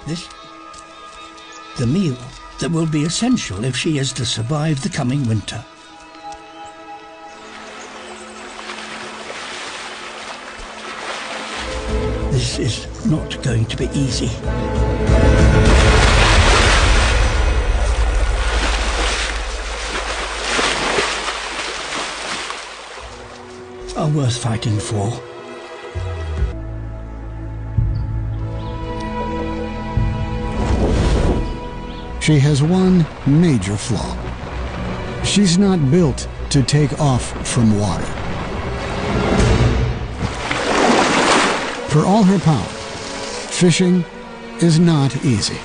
The meal that will be essential if she is to survive the coming winter. This is not going to be easy. Are worth fighting for. She has one major flaw. She's not built to take off from water. For all her power, fishing is not easy.